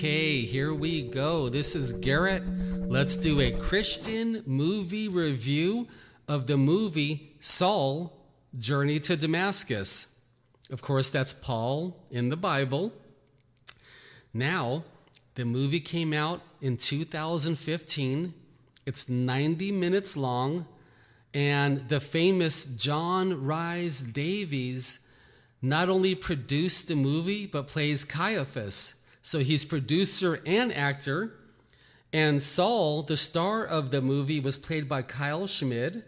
Okay, here we go. This is Garrett. Let's do a Christian movie review of the movie Saul, Journey to Damascus. Of course, that's Paul in the Bible. Now, the movie came out in 2015. It's 90 minutes long, and the famous John Rhys Davies not only produced the movie, but plays Caiaphas. So he's producer and actor. And Saul, the star of the movie, was played by Kyle Schmid.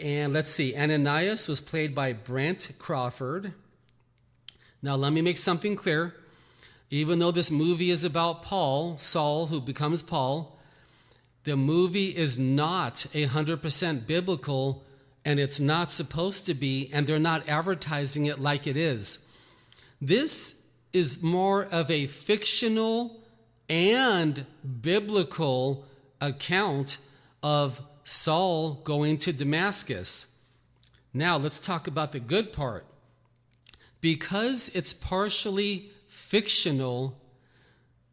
And let's see, Ananias was played by Brent Crawford. Now let me make something clear. Even though this movie is about Paul, Saul, who becomes Paul, the movie is not 100% biblical, and it's not supposed to be, and they're not advertising it like it is. This is more of a fictional and biblical account of Saul going to Damascus. Now, let's talk about the good part. Because it's partially fictional,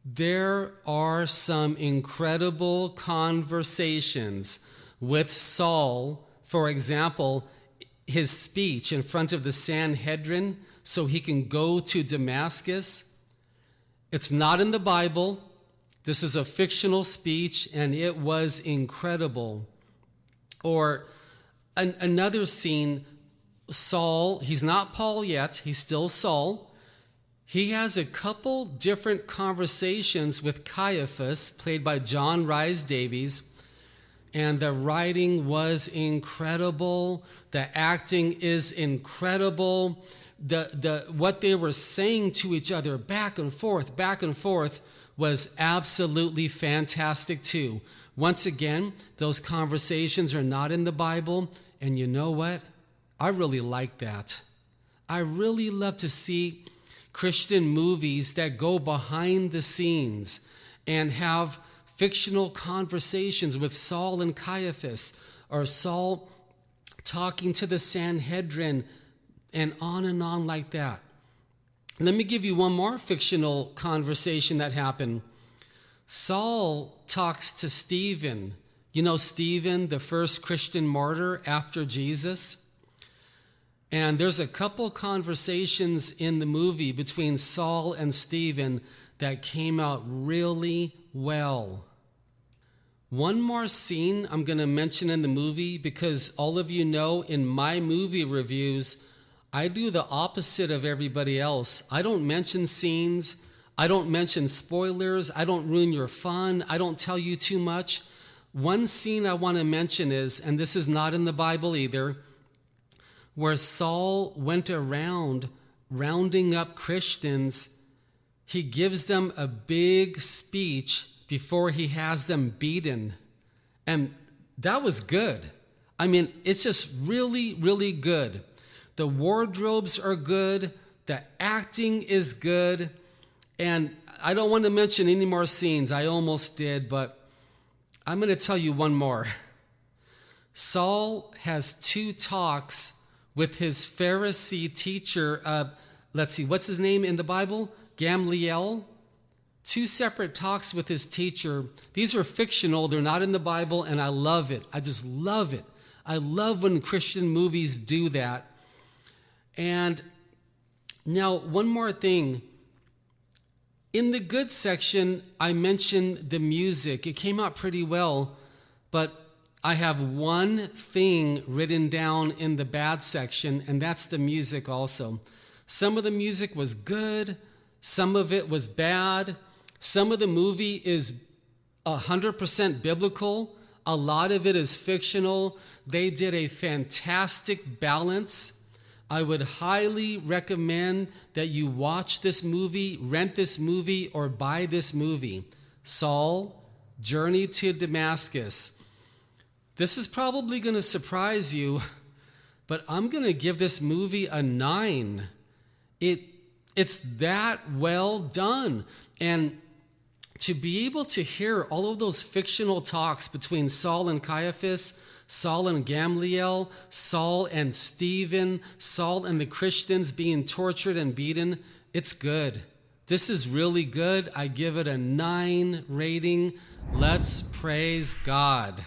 there are some incredible conversations with Saul. For example, his speech in front of the Sanhedrin so he can go to Damascus. It's not in the Bible. This is a fictional speech, and it was incredible. Or another scene, Saul, he's not Paul yet, he's still Saul. He has a couple different conversations with Caiaphas, played by John Rhys Davies, and the writing was incredible. The acting is incredible. What they were saying to each other back and forth was absolutely fantastic too. Once again, those conversations are not in the Bible, and you know what? I really like that. I really love to see Christian movies that go behind the scenes and have fictional conversations with Saul and Caiaphas, or Saul talking to the Sanhedrin, and on like that. Let me give you one more fictional conversation that happened. Saul talks to Stephen. You know Stephen, the first Christian martyr after Jesus? And there's a couple conversations in the movie between Saul and Stephen that came out really well. One more scene I'm going to mention in the movie, because all of you know in my movie reviews, I do the opposite of everybody else. I don't mention scenes. I don't mention spoilers. I don't ruin your fun. I don't tell you too much. One scene I want to mention is, and this is not in the Bible either, where Saul went around rounding up Christians. He gives them a big speech before he has them beaten. And that was good. I mean, it's just really, really good. The wardrobes are good. The acting is good. And I don't want to mention any more scenes. I almost did, but I'm going to tell you one more. Saul has two talks with his Pharisee teacher. Let's see, what's his name in the Bible? Gamaliel. Two separate talks with his teacher. These are fictional. They're not in the Bible, and I love it. I just love it. I love when Christian movies do that. And now, one more thing. In the good section, I mentioned the music. It came out pretty well, but I have one thing written down in the bad section, and that's the music also. Some of the music was good. Some of it was bad. Some of the movie is 100% biblical. A lot of it is fictional. They did a fantastic balance. I would highly recommend that you watch this movie, rent this movie, or buy this movie. Saul, Journey to Damascus. This is probably going to surprise you, but I'm going to give this movie a 9. It's that well done. And to be able to hear all of those fictional talks between Saul and Caiaphas, Saul and Gamaliel, Saul and Stephen, Saul and the Christians being tortured and beaten, it's good. This is really good. I give it a 9 rating. Let's praise God.